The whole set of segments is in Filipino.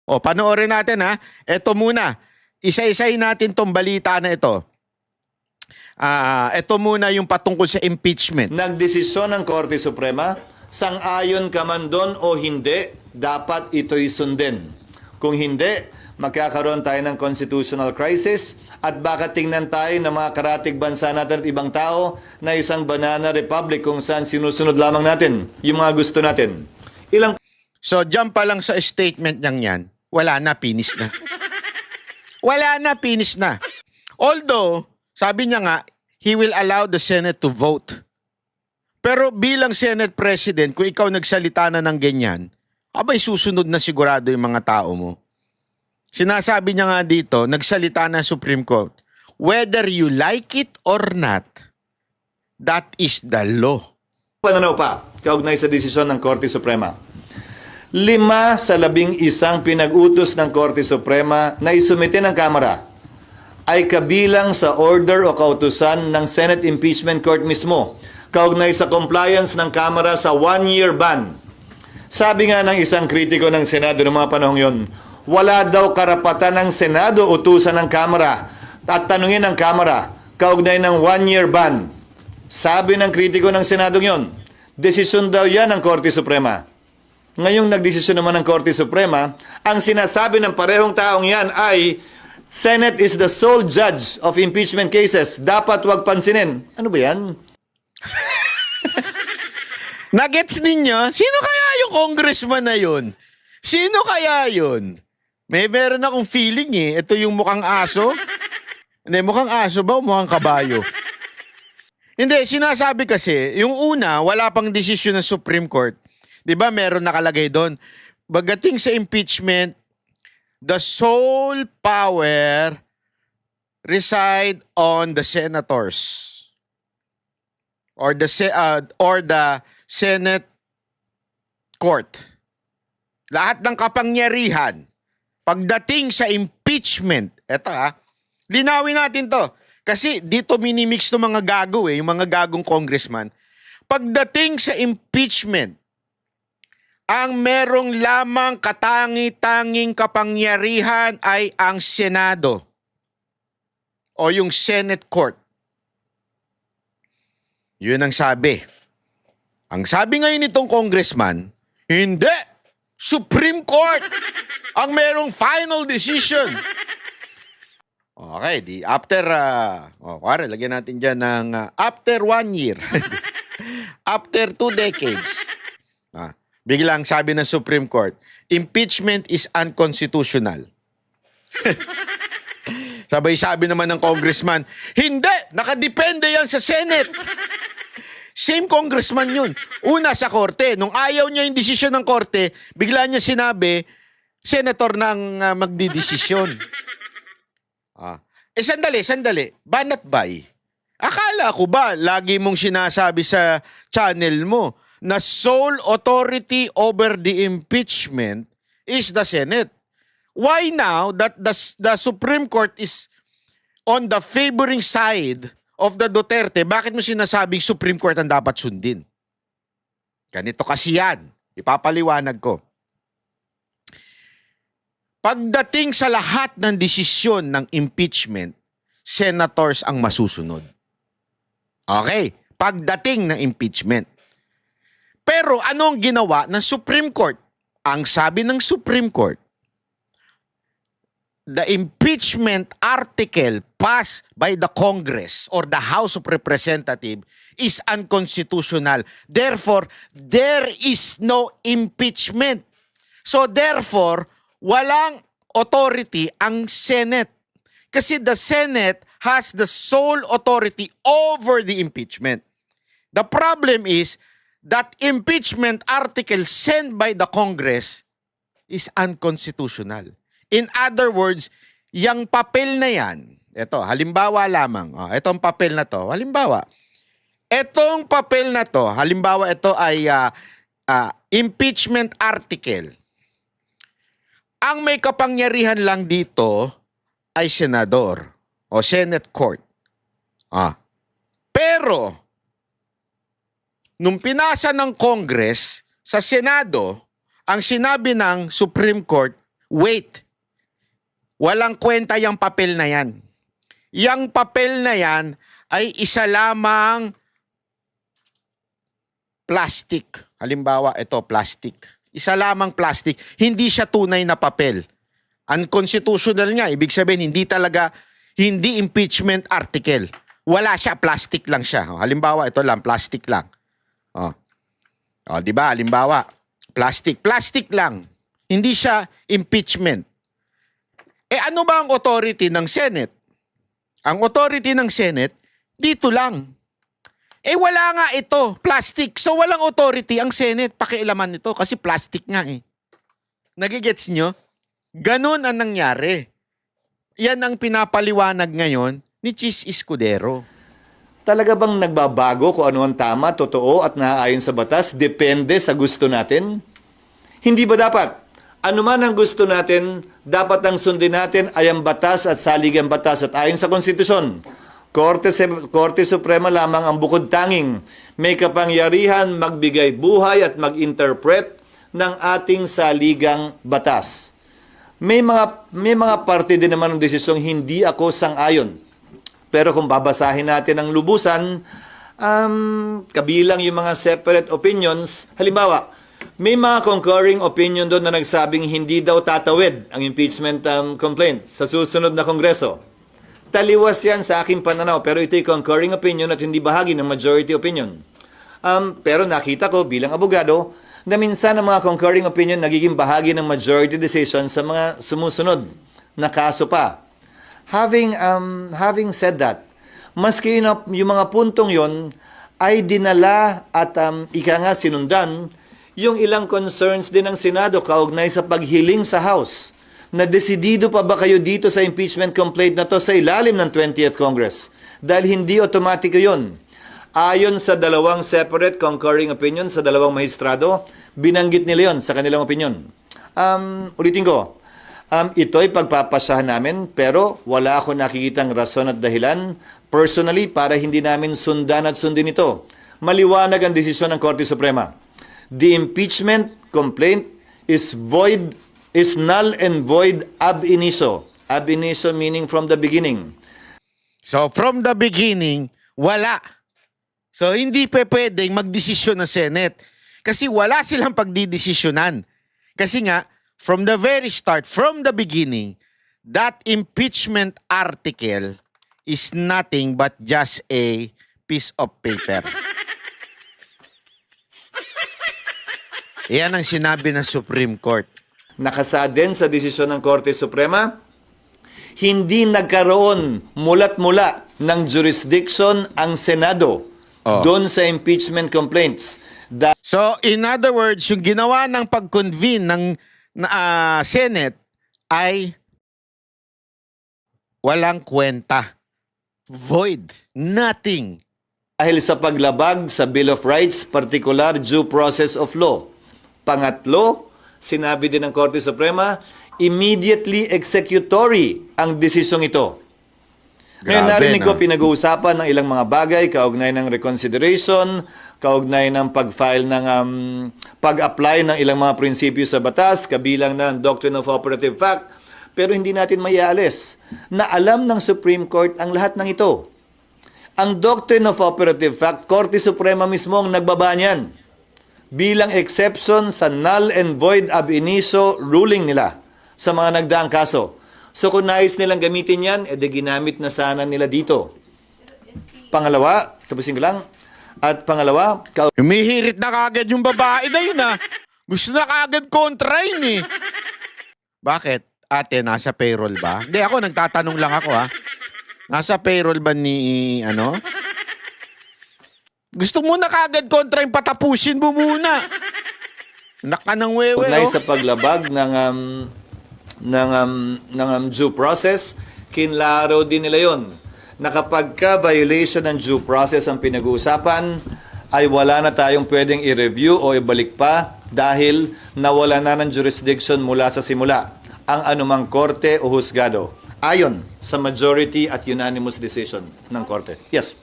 O, panoorin natin ha. Ito muna. Isa-isahin natin tong balita na ito. Ito muna yung patungkol sa impeachment. Nagdesisyon ng Korte Suprema, sang-ayon ka man doon o hindi, dapat ito'y sundin. Kung hindi, magkakaroon tayo ng constitutional crisis at baka tingnan tayo ng mga karatig bansa natin at ibang tao na isang banana republic kung saan sinusunod lamang natin yung mga gusto natin. So, dyan pa lang sa statement niyang yan, wala na, finish na. Wala na, finish na. Although, sabi niya nga, he will allow the Senate to vote. Pero bilang Senate President, kung ikaw nagsalita na ng ganyan, abay susunod na sigurado yung mga tao mo. Sinasabi niya nga dito, nagsalita na Supreme Court, whether you like it or not, that is the law. Pananaw pa, kaugnay sa desisyon ng Korte Suprema. 5 sa 11 pinag-utos ng Korte Suprema na isumite ng Kamara ay kabilang sa order o kautusan ng Senate Impeachment Court mismo, kaugnay sa compliance ng Kamara sa 1-year ban. Sabi nga ng isang kritiko ng Senado noong mga panahong yon, wala daw karapatan ng Senado utusan ng Kamara at tanungin ng Kamara kaugnay ng 1-year ban. Sabi ng kritiko ng Senado yon, desisyon daw yan ng Korte Suprema. Ngayong nagdesisyon naman ng Korte Suprema, ang sinasabi ng parehong taong yan ay Senate is the sole judge of impeachment cases. Dapat wag pansinin. Ano ba yan? Nuggets ninyo? Sino kaya yung congressman na yun? Sino kaya yun? Meron akong feeling eh. Ito yung mukhang aso. Hindi, mukhang aso ba o mukhang kabayo? Hindi, sinasabi kasi, yung una, wala pang desisyon ng Supreme Court. Di ba meron nakalagay doon? Pagdating sa impeachment, the sole power reside on the senators or the Senate Court. Lahat ng kapangyarihan pagdating sa impeachment, eto linawin natin to. Kasi dito minimix ng mga gago yung mga gagong congressman. Pagdating sa impeachment, ang merong lamang katangi-tanging kapangyarihan ay ang Senado o yung Senate Court. Yun ang sabi. Ang sabi ngayon nitong congressman, hindi! Supreme Court ang merong final decision. Okay, di after, lagyan natin dyan ng after 1 year. After 2 decades. Biglang sabi ng Supreme Court, impeachment is unconstitutional. Sabi naman ng congressman, hindi! Nakadepende yan sa Senate. Same congressman yun. Una sa korte, nung ayaw niya yung desisyon ng korte, bigla niya sinabi, senator na ang magdidesisyon. Sandali. Banat bay? Akala ko ba, lagi mong sinasabi sa channel mo, na sole authority over the impeachment is the Senate. Why now that the Supreme Court is on the favoring side of the Duterte, bakit mo sinasabing Supreme Court ang dapat sundin? Ganito kasi yan. Ipapaliwanag ko. Pagdating sa lahat ng desisyon ng impeachment, senators ang masusunod. Okay, pagdating ng impeachment. Pero anong ginawa ng Supreme Court? Ang sabi ng Supreme Court, the impeachment article passed by the Congress or the House of Representatives is unconstitutional. Therefore, there is no impeachment. So therefore, walang authority ang Senate. Kasi the Senate has the sole authority over the impeachment. The problem is, that impeachment article sent by the Congress is unconstitutional. In other words, yung papel na yan, ito, halimbawa lamang, itong papel na to, halimbawa, itong papel na to, halimbawa ito ay impeachment article. Ang may kapangyarihan lang dito ay senador o Senate Court. Pero, nung pinasa ng Congress sa Senado, ang sinabi ng Supreme Court, Wait. Walang kwenta yung papel na yan. Yang papel na yan ay isa lamang plastic. Halimbawa, ito, plastic. Isa lamang plastic. Hindi siya tunay na papel. Unconstitutional nga. Ibig sabihin, hindi impeachment article. Wala siya, plastic lang siya. Halimbawa, ito lang, plastic lang. Di ba? Halimbawa, plastic. Plastic lang. Hindi siya impeachment. Ano ba ang authority ng Senate? Ang authority ng Senate, dito lang. Wala nga ito, plastic. So walang authority ang Senate, pakialaman nito kasi plastic nga eh. Nagigets nyo? Ganun ang nangyari. Yan ang pinapaliwanag ngayon ni Chis Escudero. Talaga bang nagbabago kung ano ang tama, totoo at naaayon sa batas? Depende sa gusto natin? Hindi ba dapat? Ano man ang gusto natin, dapat ang sundin natin ay ang batas at saligang batas at ayon sa konstitusyon. Korte Suprema lamang ang bukod tanging may kapangyarihan magbigay buhay at mag-interpret ng ating saligang batas. May mga parte din naman ng desisyong hindi ako sang-ayon. Pero kung babasahin natin ang lubusan, kabilang yung mga separate opinions, halimbawa, may mga concurring opinion doon na nagsabing hindi daw tatawid ang impeachment complaint sa susunod na Kongreso. Taliwas yan sa aking pananaw, pero ito'y concurring opinion at hindi bahagi ng majority opinion. Pero nakita ko bilang abogado na minsan ang mga concurring opinion nagiging bahagi ng majority decision sa mga sumusunod na kaso pa. Having said that, maski yung mga puntong yon ay dinala at sinundan yung ilang concerns din ng Senado kaugnay sa paghiling sa House na desidido pa ba kayo dito sa impeachment complaint na to sa ilalim ng 20th Congress? Dahil hindi otomatiko yun. Ayon sa dalawang separate concurring opinion sa dalawang mahistrado, binanggit nila yon sa kanilang opinion. Ulitin ko, ito'y pagpapasyahan namin pero wala ako nakikitang rason at dahilan personally para hindi namin sundan at sundin ito. Maliwanag ang desisyon ng Korte Suprema. The impeachment complaint is null and void ab initio. Ab initio meaning from the beginning. So from the beginning, wala. So hindi pwedeng magdesisyon ng Senate. Kasi wala silang pagdidesisyonan. Kasi nga, from the very start, from the beginning, that impeachment article is nothing but just a piece of paper. Iyan ang sinabi ng Supreme Court. Nakasaad din sa desisyon ng Korte Suprema, hindi nagkaroon mulat-mula ng jurisdiction ang Senado doon sa impeachment complaints. So, in other words, yung ginawa ng pag-convene ng Senate ay walang kwenta. Void. Nothing. Dahil sa paglabag sa Bill of Rights, particular due process of law. Pangatlo, sinabi din ng Korte Suprema, immediately executory ang desisyong ito. Ngayon narinig ko pinag-uusapan ng ilang mga bagay, kaugnay ng reconsideration, kaugnay ng pag-file ng pag-apply ng ilang mga prinsipyo sa batas, kabilang ng Doctrine of Operative Fact, pero hindi natin maialis na alam ng Supreme Court ang lahat ng ito. Ang Doctrine of Operative Fact, Korte Suprema mismo ang nagbaba niyan bilang exception sa null and void ab initio ruling nila sa mga nagdaang kaso. So kung nais nilang gamitin yan, ginamit na sana nila dito. Pangalawa, tapusin ko lang, at pangalawa, Humihirit na kagad yung babae na yun Gusto na kagad kontra yun Bakit? Ate, nasa payroll ba? Hindi, ako nagtatanong lang ako Nasa payroll ba ni Gusto mo na kagad kontra yung patapusin mo muna. Naka ng wewe. Ugnay sa paglabag ng due process, kinlaro din nila yon. Na kapag ka-violation ng due process ang pinag-uusapan, ay wala na tayong pwedeng i-review o ibalik pa dahil nawala na ng jurisdiction mula sa simula ang anumang korte o husgado. Ayon sa majority at unanimous decision ng korte. Yes.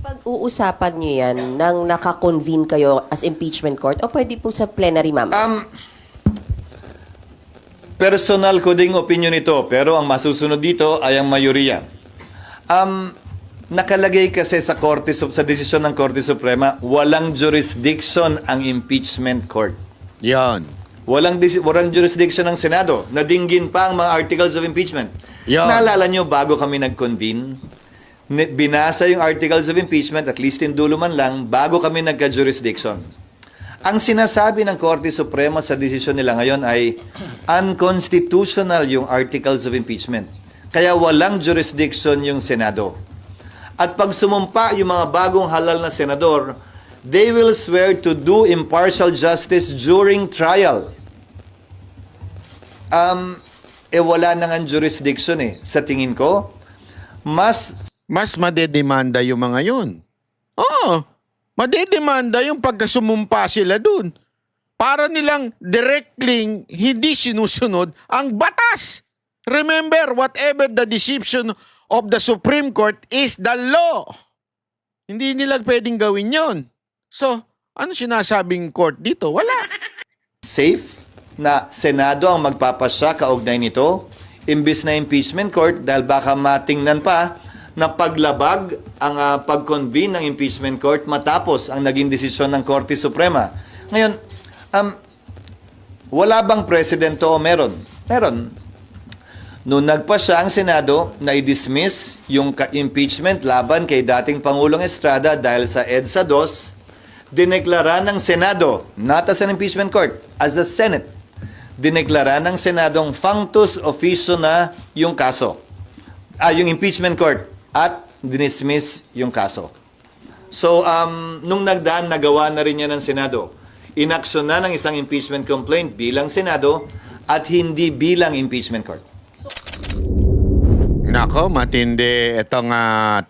Pag-uusapan niyo yan nang naka-convene kayo as impeachment court o pwede po sa plenary, ma'am? Personal ko ding opinion ito, pero ang masusunod dito ay ang mayoriya. Nakalagay kasi sa sa desisyon ng Korte Suprema, walang jurisdiction ang impeachment court. Yan. Walang jurisdiction ng Senado. Nadinggin pa ang mga articles of impeachment. Yan. Naalala nyo, bago kami nag-convene, binasa yung articles of impeachment, at least in dulo man lang, bago kami nagka-jurisdiction. Ang sinasabi ng Korte Suprema sa desisyon nila ngayon ay unconstitutional yung articles of impeachment. Kaya walang jurisdiction yung Senado. At pag sumumpa yung mga bagong halal na senador, they will swear to do impartial justice during trial. Wala nang jurisdiction eh. Sa tingin ko, mas madedemanda yung mga yun. Oo. Madedemanda yung pagkasumumpa sila dun. Para nilang directly hindi sinusunod ang batas. Remember, whatever the decision of the Supreme Court is the law. Hindi nila pwedeng gawin yon. So, ano sinasabing court dito? Wala. safe na Senado ang magpapasya kaugnay nito, imbis na impeachment court, dahil baka matingnan pa na paglabag ang pag-convene ng impeachment court matapos ang naging desisyon ng Korte Suprema. Ngayon, wala bang presidente o meron? Meron. Noong nagpasya ang Senado na i-dismiss yung impeachment laban kay dating Pangulong Estrada dahil sa EDSA 2, dineklara ng Senado, not as an impeachment court, as a Senate, dineklara ng Senadong functus officio na yung kaso. Yung impeachment court. At dinismiss yung kaso. So, nung nagdaan, nagawa na rin yan ng Senado. Inaksyon na ng isang impeachment complaint bilang Senado at hindi bilang impeachment court. Nako, matindi itong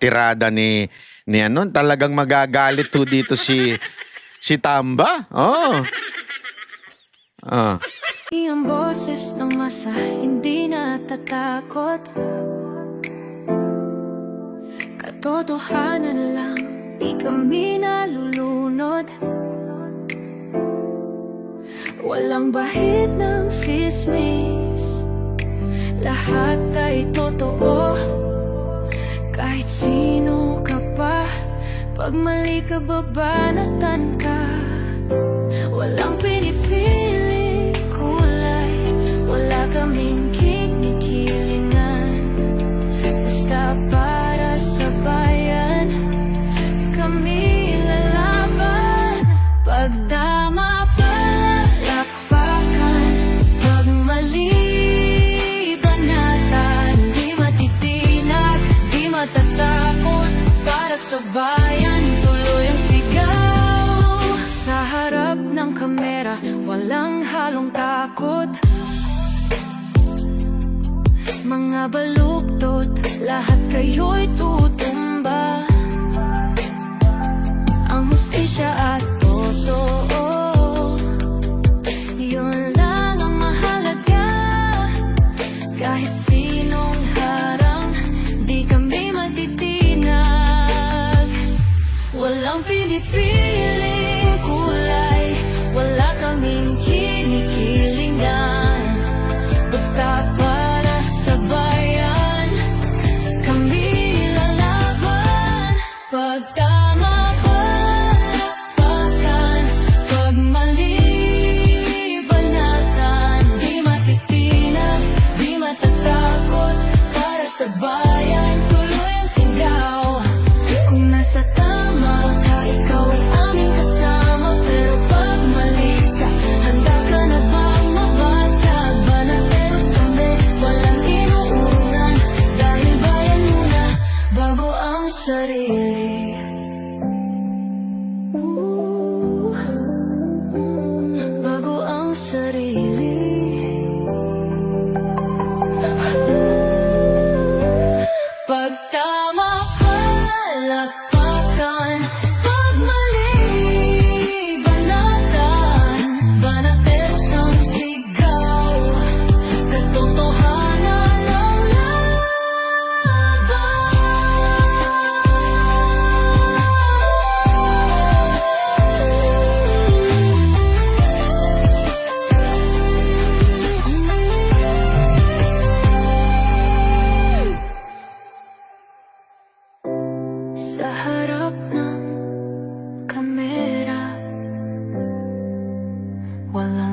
tirada ni ano, talagang magagalit to dito si Tamba. Oh. Ang boses ng masa hindi natatakot. Katotohanan lang, di kami nalulunod. Walang bahid ng sismis, lahat ay totoo. Kahit sino ka pa, pag mali ka babanatan ka. Walang pinipili kulay, wala kaming kinikilingan. Basta para sa bayan, kami lalaban. Pagdama palakpakan, pag mali banatan. Di matitinag, di matatakot. Para sa bayan, tuloy ang sigaw. Sa harap ng kamera, walang halong takot. Mga baluktot, lahat kayo'y tutumba. Ang hustisya at totoo, yun lang ang mahalaga. Kahit sinong harang, di kami matitinag. Walang pinipiling kulay, wala kaming kinikilingan. Basta para sa bayan, kami lalaban. Pag tama palakpakan, pag mali banatan. Di matitinag, di matatag. sa harap ng kamera. Wala